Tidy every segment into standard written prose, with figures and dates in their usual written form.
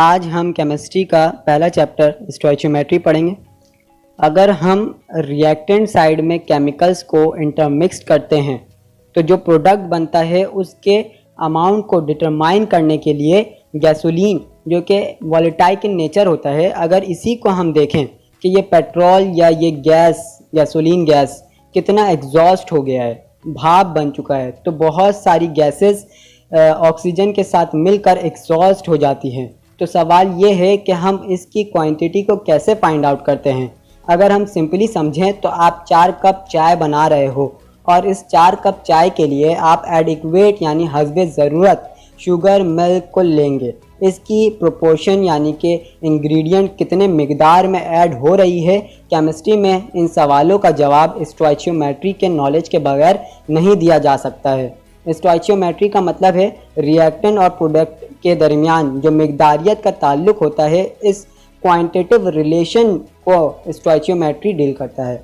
आज हम केमिस्ट्री का पहला चैप्टर स्टोइचियोमेट्री पढ़ेंगे। अगर हम रिएक्टेंट साइड में केमिकल्स को इंटरमिक्स करते हैं तो जो प्रोडक्ट बनता है उसके अमाउंट को डिटरमाइन करने के लिए गैसोलीन जो कि वॉलेटाइल इन नेचर होता है, अगर इसी को हम देखें कि ये पेट्रोल या ये गैस गैसोलीन गैस कितना एग्जॉस्ट हो गया है, भाप बन चुका है, तो बहुत सारी गैसेस ऑक्सीजन के साथ मिलकर एग्जॉस्ट हो जाती हैं। तो सवाल ये है कि हम इसकी क्वांटिटी को कैसे फाइंड आउट करते हैं। अगर हम सिंपली समझें तो आप 4 कप चाय बना रहे हो और इस 4 कप चाय के लिए आप एडिक्वेट यानी हस्बे ज़रूरत शुगर मिल्क को लेंगे। इसकी प्रोपोर्शन यानी कि इंग्रेडिएंट कितने मिकदार में ऐड हो रही है, केमिस्ट्री में इन सवालों का जवाब स्टोइचियोमेट्री के नॉलेज के बगैर नहीं दिया जा सकता है। स्टोइचियोमेट्री का मतलब है रिएक्टेंट और प्रोडक्ट के दरमियान जो मिकदारियत का ताल्लुक होता है, इस क्वांटिटेटिव रिलेशन को स्टोइचियोमेट्री डील करता है।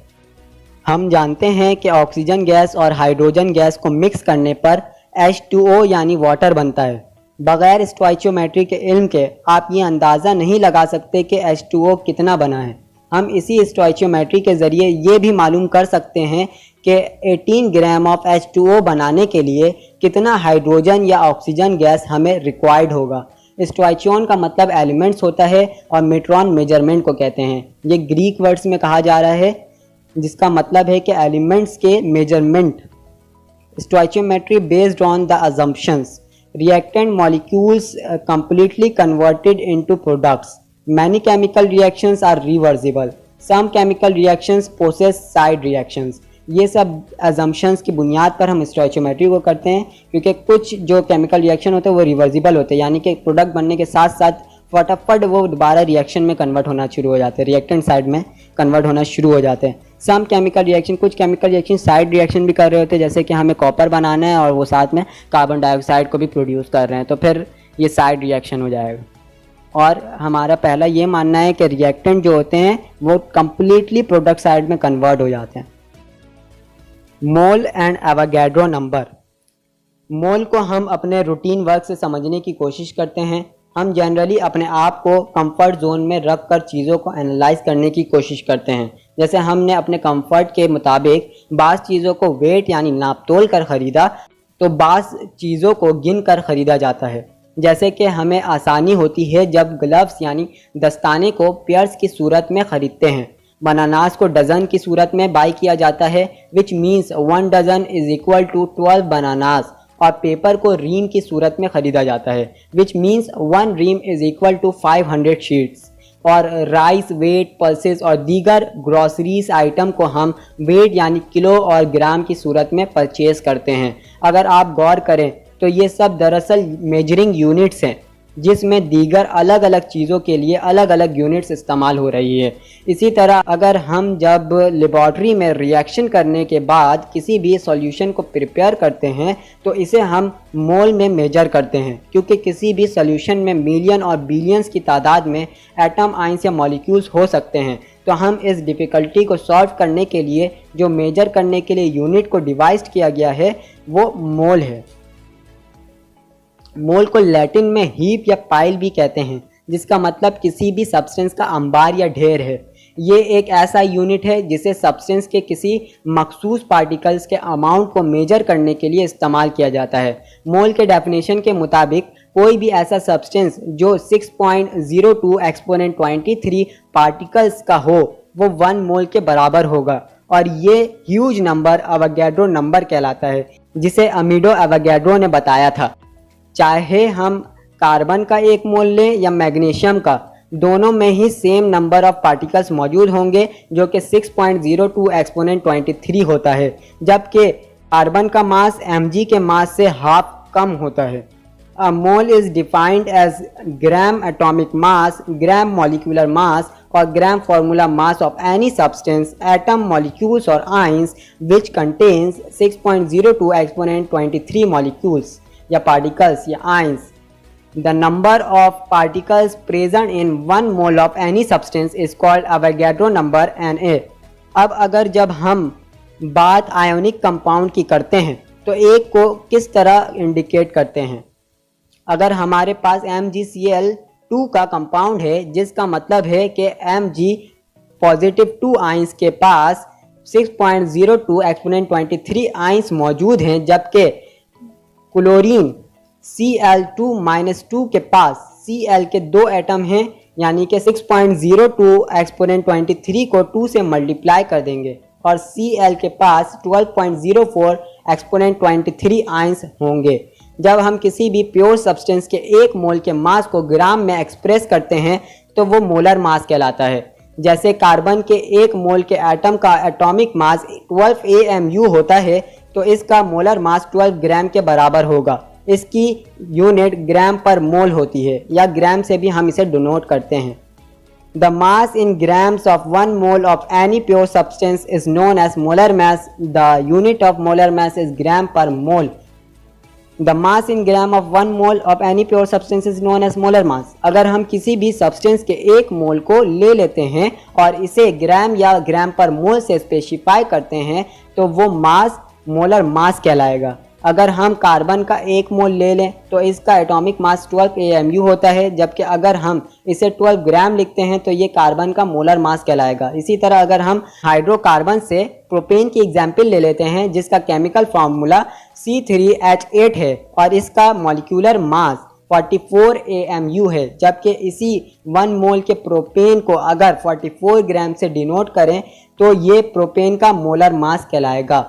हम जानते हैं कि ऑक्सीजन गैस और हाइड्रोजन गैस को मिक्स करने पर H2O यानी वाटर बनता है। बगैर स्टोइचियोमेट्री के इल्म के आप ये अंदाज़ा नहीं लगा सकते कि H2O कितना बना है। हम इसी स्टोइचियोमेट्री के ज़रिए ये भी मालूम कर सकते हैं कि 18 ग्राम ऑफ H2O बनाने के लिए कितना हाइड्रोजन या ऑक्सीजन गैस हमें रिक्वायर्ड होगा। स्टोइचियन का मतलब एलिमेंट्स होता है और मेट्रॉन मेजरमेंट को कहते हैं। ये ग्रीक वर्ड्स में कहा जा रहा है जिसका मतलब है कि एलिमेंट्स के measurement. Stoichiometry based on the assumptions reactant molecules completely converted into products. Many chemical reactions are reversible. Some chemical reactions possess side reactions. ये सब assumptions की बुनियाद पर हम स्टोइचियोमेट्री को करते हैं, क्योंकि कुछ जो केमिकल रिएक्शन होते हैं वो रिवर्सिबल होते हैं, यानी कि प्रोडक्ट बनने के साथ साथ फटाफट वो दोबारा रिएक्शन में कन्वर्ट होना शुरू हो जाते हैं, रिएक्टेंट साइड में कन्वर्ट होना शुरू हो जाते हैं। सम केमिकल रिएक्शन, कुछ केमिकल रिएक्शन साइड रिएक्शन भी कर रहे होते हैं, जैसे कि हमें कॉपर बनाना है और वो साथ में कार्बन डाइऑक्साइड को भी प्रोड्यूस कर रहे हैं, तो फिर ये साइड रिएक्शन हो जाएगा। और हमारा पहला ये मानना है कि रिएक्टेंट जो होते हैं वो कम्प्लीटली प्रोडक्ट साइड में कन्वर्ट हो जाते हैं। Mole and Avogadro number. Mole को हम अपने रूटीन वर्क से समझने की कोशिश करते हैं। हम जनरली अपने आप को कंफर्ट जोन में रख कर चीज़ों को एनालाइज करने की कोशिश करते हैं। जैसे हमने अपने कंफर्ट के मुताबिक बाज़ चीज़ों को वेट यानी नाप तोल कर ख़रीदा, तो बाज़ चीज़ों को गिन कर ख़रीदा जाता है। जैसे कि हमें आसानी होती है जब ग्लव्स यानी दस्ताने को पेयर्स की सूरत में ख़रीदते हैं। बनानास को डज़न की सूरत में बाई किया जाता है, which means 1 dozen is equal to 12 bananas. और पेपर को रीम की सूरत में ख़रीदा जाता है, which means 1 ream is equal to 500 sheets. और राइस, वेट, पल्सेस और दीगर ग्रॉसरीज आइटम को हम वेट यानी किलो और ग्राम की सूरत में परचेज़ करते हैं। अगर आप गौर करें तो ये सब दरअसल मेजरिंग यूनिट्स हैं, जिसमें दीगर अलग अलग चीज़ों के लिए अलग अलग यूनिट्स इस्तेमाल हो रही है। इसी तरह अगर हम जब लेबॉर्ट्री में रिएक्शन करने के बाद किसी भी सॉल्यूशन को प्रिपेयर करते हैं तो इसे हम मोल में मेजर करते हैं, क्योंकि किसी भी सॉल्यूशन में मिलियन और बिलियंस की तादाद में एटम, आइंस या मॉलिक्यूल्स हो सकते हैं। तो हम इस डिफ़िकल्टी को सॉल्व करने के लिए जो मेजर करने के लिए यूनिट को डिवाइस किया गया है वो मोल है। मोल को लैटिन में हीप या पाइल भी कहते हैं, जिसका मतलब किसी भी सब्सटेंस का अंबार या ढेर है। ये एक ऐसा यूनिट है जिसे सब्सटेंस के किसी मखसूस पार्टिकल्स के अमाउंट को मेजर करने के लिए इस्तेमाल किया जाता है। मोल के डेफिनेशन के मुताबिक कोई भी ऐसा सब्सटेंस जो 6.02 एक्सपोनेंट 23 पार्टिकल्स का हो वो 1 मोल के बराबर होगा, और ये ह्यूज नंबर एवोगाड्रो नंबर कहलाता है, जिसे अमीडो एवोगाड्रो ने बताया था। चाहे हम कार्बन का 1 मोल लें या मैग्नीशियम का, दोनों में ही सेम नंबर ऑफ पार्टिकल्स मौजूद होंगे जो कि 6.02 एक्सपोनेंट 23 होता है, जबकि कार्बन का मास mg के मास से हाफ कम होता है। A mole is defined as gram atomic mass, gram molecular mass और gram formula mass of any substance, atom, molecules और ions which contains 6.02 exponent 23 molecules या पार्टिकल्स या ions. The number of particles present in 1 mole of any substance is called Avogadro number Na। अब अगर जब हम बात ionic compound की करते हैं तो एक को किस तरह इंडिकेट करते हैं। अगर हमारे पास MgCl 2 का कंपाउंड है, जिसका मतलब है कि Mg पॉजिटिव 2 आइंस के पास 6.02 एक्सपोनेंट 23 आइंस मौजूद हैं, जबकि क्लोरीन Cl2-2 के पास Cl के 2 एटम हैं, यानी कि 6.02 एक्सपोनेंट 23 को 2 से मल्टीप्लाई कर देंगे और Cl के पास 12.04 एक्सपोनेंट 23 आइंस होंगे। जब हम किसी भी प्योर सब्सटेंस के 1 मोल के मास को ग्राम में एक्सप्रेस करते हैं तो वो मोलर मास कहलाता है। जैसे कार्बन के 1 मोल के एटम का एटॉमिक मास 12 AMU होता है, तो इसका मोलर मास 12 ग्राम के बराबर होगा। इसकी यूनिट ग्राम पर मोल होती है, या ग्राम से भी हम इसे डिनोट करते हैं। The mass in grams of 1 mole of any pure substance is known as molar mass. The unit of molar mass is gram per mole. The mass in gram of 1 mole of any pure substance is known as molar mass. अगर हम किसी भी substance के 1 मोल को ले लेते हैं और इसे ग्राम या ग्राम पर मोल से स्पेसिफाई करते हैं तो वो मास मोलर मास कहलाएगा। अगर हम कार्बन का 1 मोल ले लें तो इसका एटॉमिक मास 12 AMU होता है, जबकि अगर हम इसे 12 ग्राम लिखते हैं तो ये कार्बन का मोलर मास कहलाएगा। इसी तरह अगर हम हाइड्रोकार्बन से प्रोपेन की एग्जाम्पल ले लेते हैं, जिसका केमिकल फार्मूला C3H8 है और इसका मॉलिक्यूलर मास 44 AMU है, जबकि इसी 1 मोल के प्रोपेन को अगर 44 ग्राम से डिनोट करें तो ये प्रोपेन का मोलर मास कहलाएगा।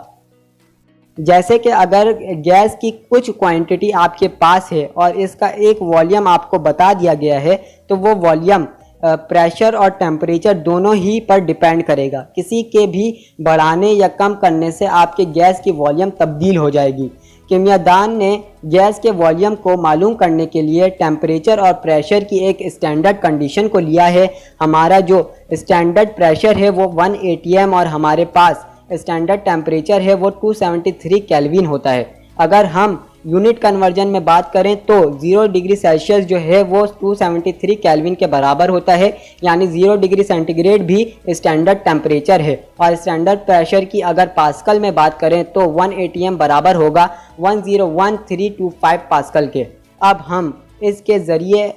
जैसे कि अगर गैस की कुछ क्वांटिटी आपके पास है और इसका एक वॉल्यूम आपको बता दिया गया है, तो वो वॉल्यूम प्रेशर और टेम्परेचर दोनों ही पर डिपेंड करेगा। किसी के भी बढ़ाने या कम करने से आपके गैस की वॉल्यूम तब्दील हो जाएगी। केमियादान ने गैस के वॉल्यूम को मालूम करने के लिए टेम्परेचर और प्रेशर की एक स्टैंडर्ड कंडीशन को लिया है। हमारा जो स्टैंडर्ड प्रेशर है वो 1 atm और हमारे पास स्टैंडर्ड टेम्परेचर है वो 273 केल्विन होता है। अगर हम यूनिट कन्वर्जन में बात करें तो 0 डिग्री सेल्सियस जो है वो 273 केल्विन के बराबर होता है, यानी 0 डिग्री सेंटीग्रेड भी स्टैंडर्ड टेम्परेचर है। और स्टैंडर्ड प्रेशर की अगर पास्कल में बात करें तो 1 atm बराबर होगा 101325 पास्कल के। अब हम इसके ज़रिए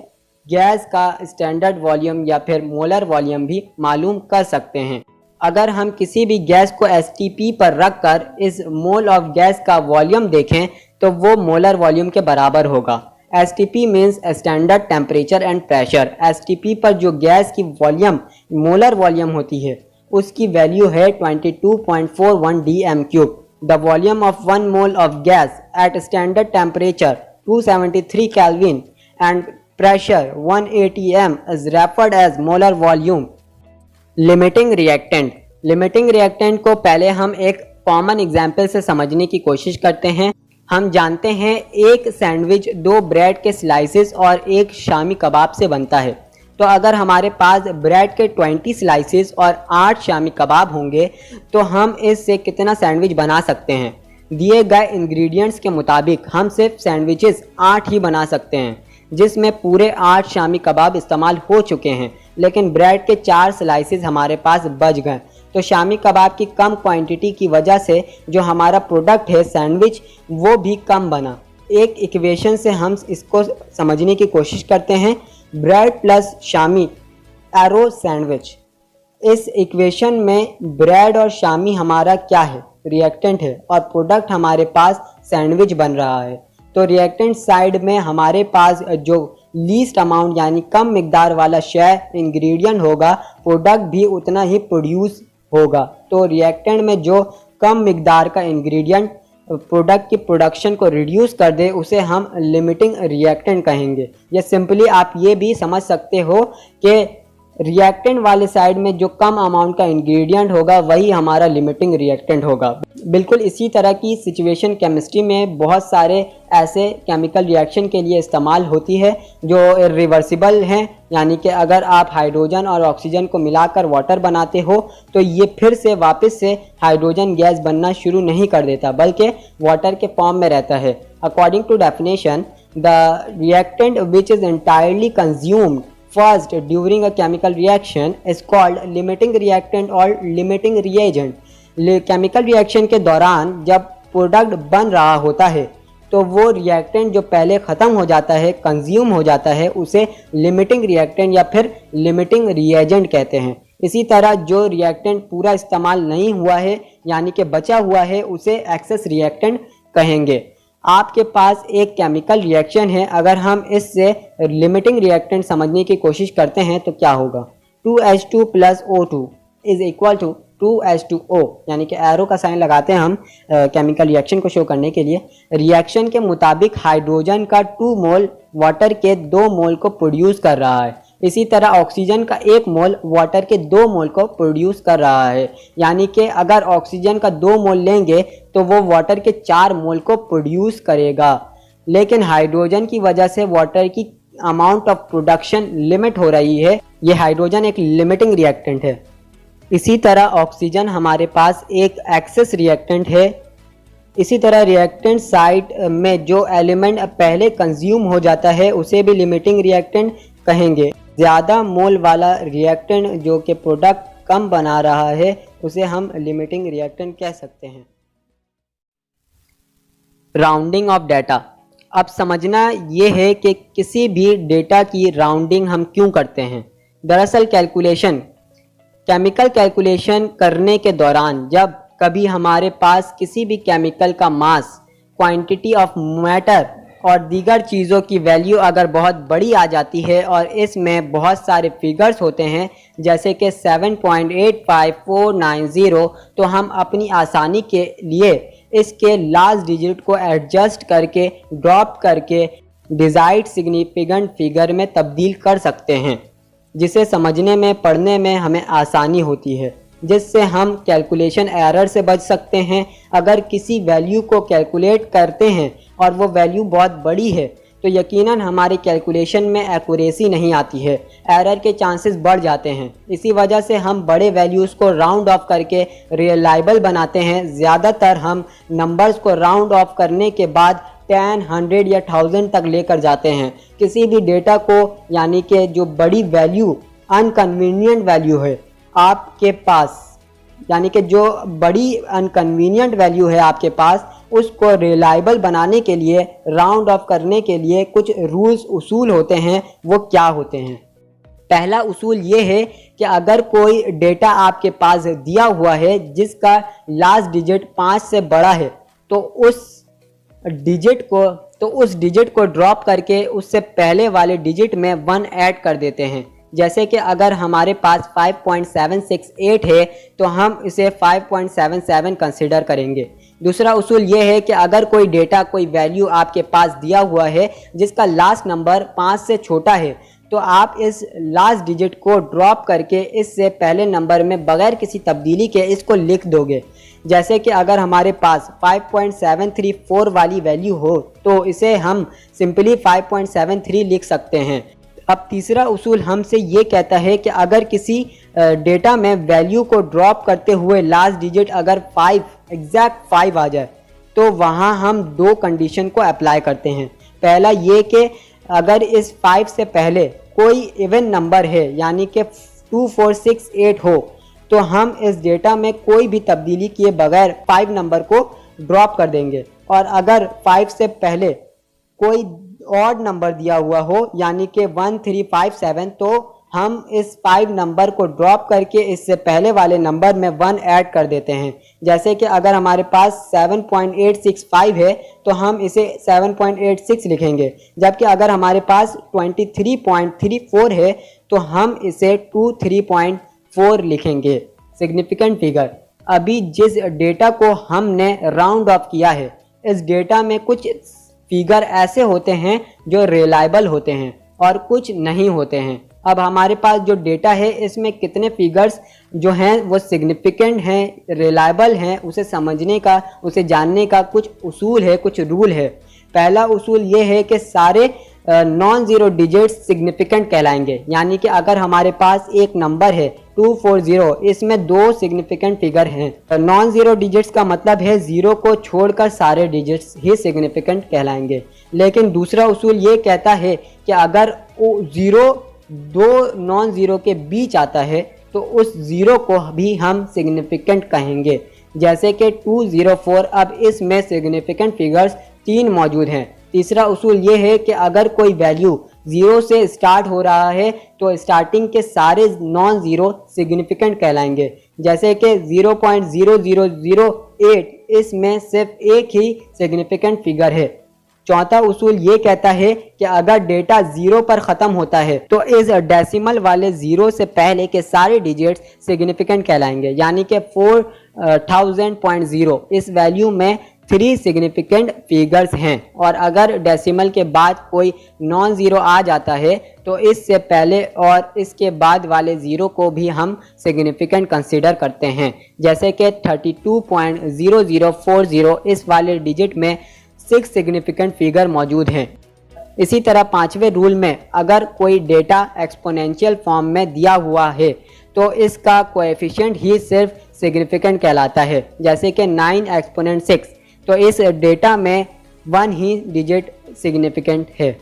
गैस का स्टैंडर्ड वॉल्यूम या फिर मोलर वॉल्यूम भी मालूम कर सकते हैं। अगर हम किसी भी गैस को STP पर रखकर इस मोल ऑफ गैस का वॉल्यूम देखें तो वो मोलर वॉल्यूम के बराबर होगा। STP means standard temperature and pressure. STP पर जो गैस की वॉल्यूम मोलर वॉल्यूम होती है उसकी वैल्यू है 22.41 dm³। The volume of 1 mole of gas at standard temperature 273 kelvin and pressure 1 atm is referred as molar volume. Limiting reactant. Limiting reactant को पहले हम एक कॉमन एग्जाम्पल से समझने की कोशिश करते हैं। हम जानते हैं एक सैंडविच 2 ब्रेड के स्लाइसेस और एक शामी कबाब से बनता है। तो अगर हमारे पास ब्रेड के 20 स्लाइसेस और 8 शामी कबाब होंगे तो हम इससे कितना सैंडविच बना सकते हैं? दिए गए इंग्रेडिएंट्स के मुताबिक हम सिर्फ सैंडविचेस 8 ही बना सकते हैं, जिसमें पूरे 8 शामी कबाब इस्तेमाल हो चुके हैं, लेकिन ब्रेड के 4 स्लाइसेस हमारे पास बच गए। तो शामी कबाब की कम क्वांटिटी की वजह से जो हमारा प्रोडक्ट है सैंडविच वो भी कम बना। एक इक्वेशन से हम इसको समझने की कोशिश करते हैं। Bread plus Shami arrow sandwich. इस इक्वेशन में ब्रेड और शामी हमारा क्या है? रिएक्टेंट है और प्रोडक्ट हमारे पास सैंडविच बन रहा है। तो रिएक्टेंट साइड में हमारे पास जो लीस्ट अमाउंट यानी कम मिकदार वाला शेयर इंग्रेडिएंट होगा, प्रोडक्ट भी उतना ही प्रोड्यूस होगा। तो रिएक्टेंट में जो कम मिकदार का इंग्रेडिएंट प्रोडक्ट की प्रोडक्शन को रिड्यूस कर दे उसे हम लिमिटिंग रिएक्टेंट कहेंगे। या सिंपली आप ये भी समझ सकते हो कि रिएक्टेंट वाले साइड में जो कम अमाउंट का इंग्रेडिएंट होगा वही हमारा लिमिटिंग रिएक्टेंट होगा। बिल्कुल इसी तरह की सिचुएशन केमिस्ट्री में बहुत सारे ऐसे केमिकल रिएक्शन के लिए इस्तेमाल होती है जो रिवर्सिबल हैं, यानी कि अगर आप हाइड्रोजन और ऑक्सीजन को मिलाकर वाटर बनाते हो तो ये फिर से वापस से हाइड्रोजन गैस बनना शुरू नहीं कर देता, बल्कि वाटर के फॉर्म में रहता है। According to definition, the reactant which is entirely consumed first during a chemical reaction is called limiting reactant or limiting reagent। Chemical reaction के दौरान जब प्रोडक्ट बन रहा होता है तो वो रिएक्टेंट जो पहले ख़त्म हो जाता है, कंज्यूम हो जाता है, उसे लिमिटिंग रिएक्टेंट या फिर लिमिटिंग रिएजेंट कहते हैं। इसी तरह जो रिएक्टेंट पूरा इस्तेमाल नहीं हुआ है यानी कि बचा हुआ है, उसे एक्सेस रिएक्टेंट कहेंगे। आपके पास एक केमिकल रिएक्शन है, अगर हम इससे लिमिटिंग रिएक्टेंट समझने की कोशिश करते हैं तो क्या होगा। 2H2 + O2 is equal to 2H2O, यानी कि एरो का साइन लगाते हैं हम केमिकल रिएक्शन को शो करने के लिए। रिएक्शन के मुताबिक हाइड्रोजन का 2 मोल वाटर के 2 मोल को प्रोड्यूस कर रहा है। इसी तरह ऑक्सीजन का 1 मोल वाटर के 2 मोल को प्रोड्यूस कर रहा है, यानी कि अगर ऑक्सीजन का 2 मोल लेंगे तो वो वाटर के 4 मोल को प्रोड्यूस करेगा। लेकिन हाइड्रोजन की वजह से वाटर की अमाउंट ऑफ प्रोडक्शन लिमिट हो रही है। ये हाइड्रोजन एक लिमिटिंग रिएक्टेंट है। इसी तरह ऑक्सीजन हमारे पास एक एक्सेस रिएक्टेंट है। इसी तरह रिएक्टेंट साइट में जो एलिमेंट पहले कंज्यूम हो जाता है उसे भी लिमिटिंग रिएक्टेंट कहेंगे। ज़्यादा मोल वाला रिएक्टेंट जो कि प्रोडक्ट कम बना रहा है उसे हम लिमिटिंग रिएक्टेंट कह सकते हैं। Rounding off data. अब समझना ये है कि किसी भी डेटा की राउंडिंग हम क्यों करते हैं। दरअसल केमिकल कैलकुलेशन करने के दौरान जब कभी हमारे पास किसी भी केमिकल का मास, क्वांटिटी ऑफ मैटर और दीगर चीज़ों की वैल्यू अगर बहुत बड़ी आ जाती है और इसमें बहुत सारे फिगर्स होते हैं जैसे कि 7.85490, तो हम अपनी आसानी के लिए इसके लास्ट डिजिट को एडजस्ट करके ड्रॉप करके डिजायर्ड सिग्निफिकेंट फिगर में तब्दील कर सकते हैं, जिसे समझने में पढ़ने में हमें आसानी होती है, जिससे हम कैलकुलेशन एरर से बच सकते हैं। अगर किसी वैल्यू को कैलकुलेट करते हैं और वो वैल्यू बहुत बड़ी है तो यकीनन हमारी कैलकुलेशन में एक्यूरेसी नहीं आती है, एरर के चांसेस बढ़ जाते हैं। इसी वजह से हम बड़े वैल्यूज़ को राउंड ऑफ करके रिलायबल बनाते हैं। ज़्यादातर हम नंबर्स को राउंड ऑफ करने के बाद 10, 100 या 1000 तक लेकर जाते हैं। किसी भी डेटा को यानी कि जो बड़ी वैल्यू, अनकन्वीनियंट वैल्यू है आपके पास, यानी कि जो बड़ी अनकन्वीनियंट वैल्यू है आपके पास, उसको रिलायबल बनाने के लिए, राउंड ऑफ करने के लिए कुछ रूल्स उसूल होते हैं। वो क्या होते हैं? पहला उसूल ये है कि अगर कोई डेटा आपके पास दिया हुआ है जिसका लास्ट डिजिट 5 से बड़ा है तो उस डिजिट को ड्रॉप करके उससे पहले वाले डिजिट में 1 ऐड कर देते हैं। जैसे कि अगर हमारे पास 5.768 है तो हम इसे 5.77 कंसिडर करेंगे। दूसरा उसूल ये है कि अगर कोई डेटा, कोई वैल्यू आपके पास दिया हुआ है जिसका लास्ट नंबर 5 से छोटा है तो आप इस लास्ट डिजिट को ड्रॉप करके इससे पहले नंबर में बगैर किसी तब्दीली के इसको लिख दोगे। जैसे कि अगर हमारे पास 5.734 वाली वैल्यू हो तो इसे हम सिंपली 5.73 लिख सकते हैं। अब तीसरा उसूल हमसे ये कहता है कि अगर किसी डेटा में वैल्यू को ड्रॉप करते हुए लास्ट डिजिट अगर 5, एग्जैक्ट 5 आ जाए तो वहाँ हम 2 कंडीशन को अप्लाई करते हैं। पहला ये कि अगर इस 5 से पहले कोई इवन नंबर है यानी कि 2468 हो तो हम इस डेटा में कोई भी तब्दीली किए बगैर 5 नंबर को ड्रॉप कर देंगे। और अगर 5 से पहले कोई ऑड नंबर दिया हुआ हो यानी कि 1357 तो हम इस 5 नंबर को ड्रॉप करके इससे पहले वाले नंबर में 1 ऐड कर देते हैं। जैसे कि अगर हमारे पास 7.865 है तो हम इसे 7.86 लिखेंगे, जबकि अगर हमारे पास 23.34 है तो हम इसे 23.4 लिखेंगे। Significant figure. अभी जिस डेटा को हमने राउंड ऑफ किया है, इस डेटा में कुछ फिगर ऐसे होते हैं जो रिलायबल होते हैं और कुछ नहीं होते हैं। अब हमारे पास जो डेटा है इसमें कितने फिगर्स जो हैं वो सिग्निफिकेंट हैं, रिलायबल हैं, उसे समझने का, उसे जानने का कुछ उसूल है, कुछ रूल है। पहला उसूल ये है कि सारे नॉन ज़ीरो डिजिट्स सिग्निफिकेंट कहलाएंगे। यानी कि अगर हमारे पास एक नंबर है 240, इसमें 2 सिग्निफिकेंट फिगर हैं। नॉन ज़ीरो डिजिट्स का मतलब है ज़ीरो को छोड़कर सारे डिजिट्स ही सिग्निफिकेंट कहलाएंगे। लेकिन दूसरा उसूल ये कहता है कि अगर ज़ीरो 2 नॉन ज़ीरो के बीच आता है तो उस ज़ीरो को भी हम सिग्निफिकेंट कहेंगे। जैसे कि 204, अब इसमें सिग्निफिकेंट फिगर्स 3 मौजूद हैं। तीसरा उसूल ये है कि अगर कोई वैल्यू 0 से स्टार्ट हो रहा है तो स्टार्टिंग के सारे नॉन ज़ीरो सिग्निफिकेंट कहलाएंगे, जैसे कि 0.0008 इसमें सिर्फ एक ही सिग्निफिकेंट फिगर है। चौथा उसूल ये कहता है कि अगर डेटा 0 पर ख़त्म होता है तो इस डेसिमल वाले 0 से पहले के सारे डिजिट्स सिग्निफिकेंट कहलाएंगे, यानी कि 4000.0 इस वैल्यू में 3 सिग्निफिकेंट फिगर्स हैं। और अगर डेसिमल के बाद कोई नॉन ज़ीरो आ जाता है तो इससे पहले और इसके बाद वाले ज़ीरो को भी हम सिग्निफिकेंट कंसीडर करते हैं, जैसे कि 32.0040 इस वाले डिजिट में 6 सिग्निफिकेंट फिगर मौजूद हैं। इसी तरह 5वें रूल में अगर कोई डेटा एक्सपोनेंशियल फॉर्म में दिया हुआ है तो इसका कोएफिशिएंट ही सिर्फ सिग्निफिकेंट कहलाता है, जैसे कि 9 एक्सपोनेंट 6, तो इस डेटा में 1 ही डिजिट सिग्निफिकेंट है।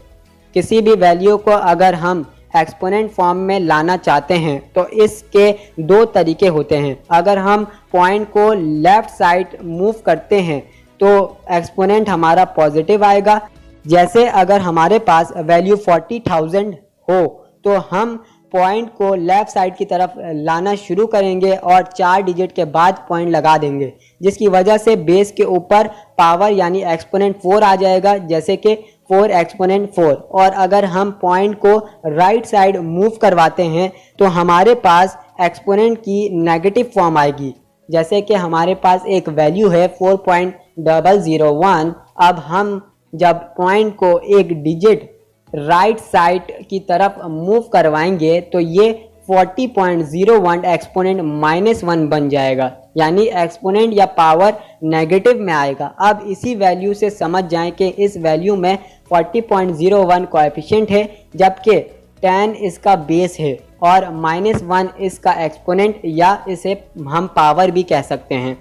किसी भी वैल्यू को अगर हम एक्सपोनेंट फॉर्म में लाना चाहते हैं तो इसके 2 तरीके होते हैं। अगर हम पॉइंट को लेफ़्ट साइड मूव करते हैं तो एक्सपोनेंट हमारा पॉजिटिव आएगा। जैसे अगर हमारे पास वैल्यू 40,000 हो तो हम पॉइंट को लेफ़्ट साइड की तरफ लाना शुरू करेंगे और 4 डिजिट के बाद पॉइंट लगा देंगे, जिसकी वजह से बेस के ऊपर पावर यानी एक्सपोनेंट 4 आ जाएगा, जैसे कि 4 एक्सपोनेंट 4। और अगर हम पॉइंट को राइट साइड मूव करवाते हैं तो हमारे पास एक्सपोनेंट की नेगेटिव फॉर्म आएगी, जैसे कि हमारे पास एक वैल्यू है 4.001। अब हम जब पॉइंट को एक डिजिट राइट साइड की तरफ मूव करवाएंगे तो ये 40.01 एक्सपोनेंट -1 बन जाएगा, यानी एक्सपोनेंट या पावर नेगेटिव में आएगा। अब इसी वैल्यू से समझ जाएं कि इस वैल्यू में 40.01 कोएफिशिएंट है, जबकि 10 इसका बेस है और -1 इसका एक्सपोनेंट या इसे हम पावर भी कह सकते हैं।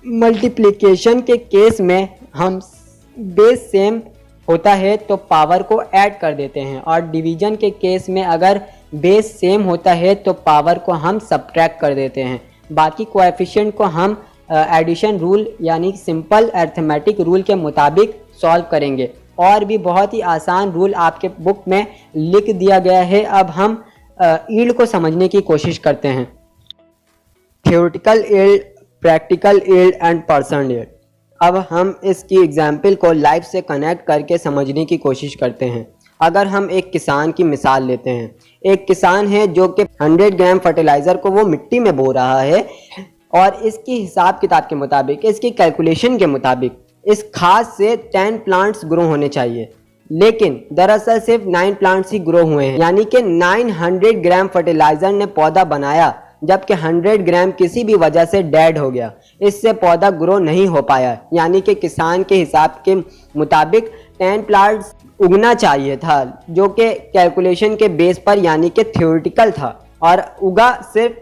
मल्टीप्लिकेशन के केस में हम बेस सेम होता है तो पावर को ऐड कर देते हैं, और डिवीजन के केस में अगर बेस सेम होता है तो पावर को हम सब्ट्रैक्ट कर देते हैं। बाकी कोएफिशिएंट को हम एडिशन रूल यानी सिंपल अरिथमेटिक रूल के मुताबिक सॉल्व करेंगे। और भी बहुत ही आसान रूल आपके बुक में लिख दिया गया है। अब हम यील्ड को समझने की कोशिश करते हैं। Theoretical yield, practical yield and person yield. अब हम इसकी एग्जाम्पल को लाइफ से कनेक्ट करके समझने की कोशिश करते हैं। अगर हम एक किसान की मिसाल लेते हैं, एक किसान है जो कि 100 ग्राम फर्टिलाइज़र को वो मिट्टी में बो रहा है और इसकी हिसाब किताब के मुताबिक, इसकी कैलकुलेशन के मुताबिक इस खाद से 10 प्लांट्स ग्रो होने चाहिए, लेकिन दरअसल सिर्फ 9 प्लांट्स ही ग्रो हुए हैं, यानी कि 900 ग्राम फर्टिलाइज़र ने पौधा बनाया जबकि 100 ग्राम किसी भी वजह से डेड हो गया, इससे पौधा ग्रो नहीं हो पाया। यानी कि किसान के हिसाब के मुताबिक 10 प्लांट्स उगना चाहिए था, जो कि कैलकुलेशन के बेस पर यानी कि थ्योरेटिकल था, और उगा सिर्फ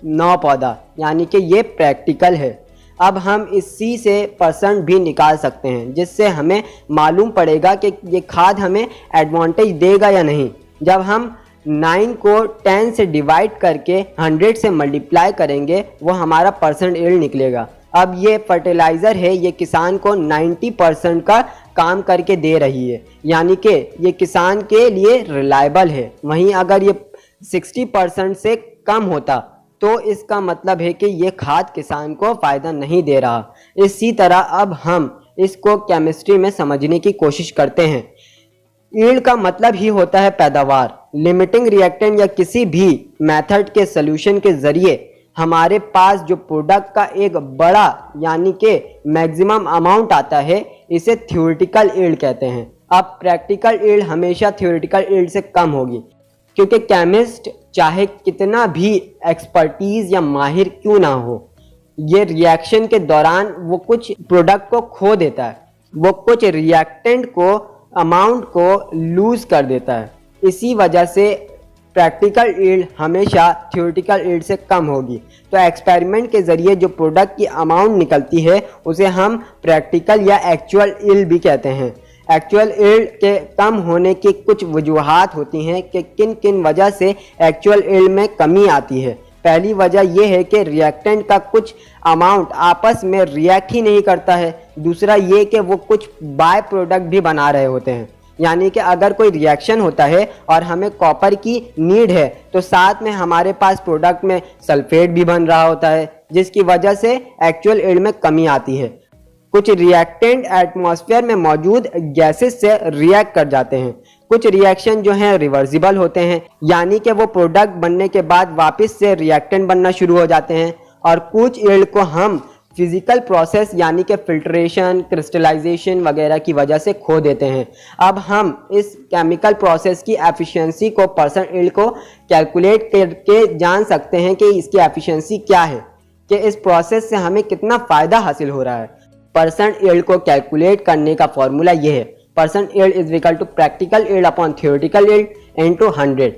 9 पौधा, यानी कि ये प्रैक्टिकल है। अब हम इस C से % भी निकाल सकते हैं, जिससे हमें मालूम पड़ेगा कि ये खाद हमें एडवांटेज देगा या नहीं। जब हम 9 को 10 से डिवाइड करके 100 से मल्टीप्लाई करेंगे वो हमारा % यील्ड निकलेगा। अब ये फर्टिलाइज़र है, ये किसान को 90% का काम करके दे रही है, यानी कि ये किसान के लिए रिलायबल है। वहीं अगर ये 60% से कम होता तो इसका मतलब है कि ये खाद किसान को फ़ायदा नहीं दे रहा। इसी तरह अब हम इसको केमिस्ट्री में समझने की कोशिश करते हैं। यील्ड का मतलब ही होता है पैदावार। लिमिटिंग रिएक्टेंट या किसी भी मेथड के सॉल्यूशन के ज़रिए हमारे पास जो प्रोडक्ट का एक बड़ा यानी कि मैक्सिमम अमाउंट आता है, इसे थ्योरेटिकल यील्ड कहते हैं। अब प्रैक्टिकल यील्ड हमेशा थ्योरेटिकल यील्ड से कम होगी, क्योंकि केमिस्ट चाहे कितना भी एक्सपर्टीज़ या माहिर क्यों ना हो, ये रिएक्शन के दौरान वो कुछ प्रोडक्ट को खो देता है, वो कुछ रिएक्टेंट को अमाउंट को लूज़ कर देता है। इसी वजह से प्रैक्टिकल यील्ड हमेशा थ्योरेटिकल यील्ड से कम होगी। तो एक्सपेरिमेंट के ज़रिए जो प्रोडक्ट की अमाउंट निकलती है उसे हम प्रैक्टिकल या एक्चुअल यील्ड भी कहते हैं। एक्चुअल यील्ड के कम होने की कुछ वजूहात होती हैं कि किन किन वजह से एक्चुअल यील्ड में कमी आती है। पहली वजह यह है कि रिएक्टेंट का कुछ अमाउंट आपस में रिएक्ट ही नहीं करता है। दूसरा ये कि वो कुछ बाय प्रोडक्ट भी बना रहे होते हैं, यानी कि अगर कोई रिएक्शन होता है और हमें कॉपर की नीड है तो साथ में हमारे पास प्रोडक्ट में सल्फेट भी बन रहा होता है, जिसकी वजह से एक्चुअल यील्ड में कमी आती है। कुछ रिएक्टेंट एटमॉस्फेयर में मौजूद गैसेस से रिएक्ट कर जाते हैं। कुछ रिएक्शन जो हैं रिवर्सिबल होते हैं, यानी कि वो प्रोडक्ट बनने के बाद वापस से रिएक्टेंट बनना शुरू हो जाते हैं। और कुछ यील्ड को हम फिजिकल प्रोसेस यानी कि फिल्ट्रेशन, क्रिस्टलाइजेशन वगैरह की वजह से खो देते हैं। अब हम इस केमिकल प्रोसेस की एफिशिएंसी को परसेंट यील्ड को कैलकुलेट करके जान सकते हैं कि इसकी एफिशिएंसी क्या है, कि इस प्रोसेस से हमें कितना फ़ायदा हासिल हो रहा है। परसेंट यील्ड को कैलकुलेट करने का फॉर्मूला ये है, percent yield is equal to practical yield upon theoretical yield into 100।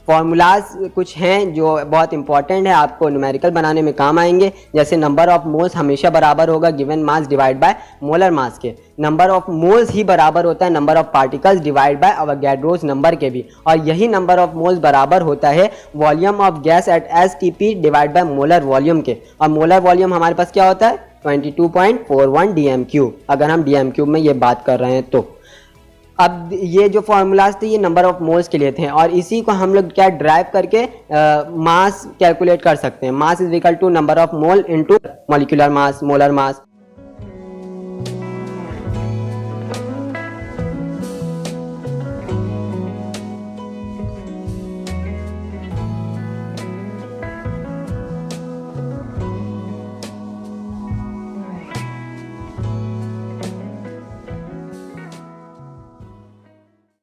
Formulas कुछ हैं जो बहुत इंपॉर्टेंट है, आपको न्यूमेरिकल बनाने में काम आएंगे। जैसे नंबर ऑफ मोल्स हमेशा बराबर होगा given mass divide by molar mass के। नंबर ऑफ मोल्स ही बराबर होता है number of particles divide by Avogadro's number के भी, और यही नंबर ऑफ मोल्स बराबर होता है volume of gas eight STP divide by molar volume के। और मोलर वॉल्यूम हमारे पास क्या होता है 22.41 डीएम3, अगर हम डीएम3 में ये बात कर रहे हैं तो। अब ये जो फार्मूलाज थे ये नंबर ऑफ मोल्स के लिए थे, और इसी को हम लोग क्या ड्राइव करके मास कैलकुलेट कर सकते हैं। Mass is equal to number of mole into molecular mass, molar mass.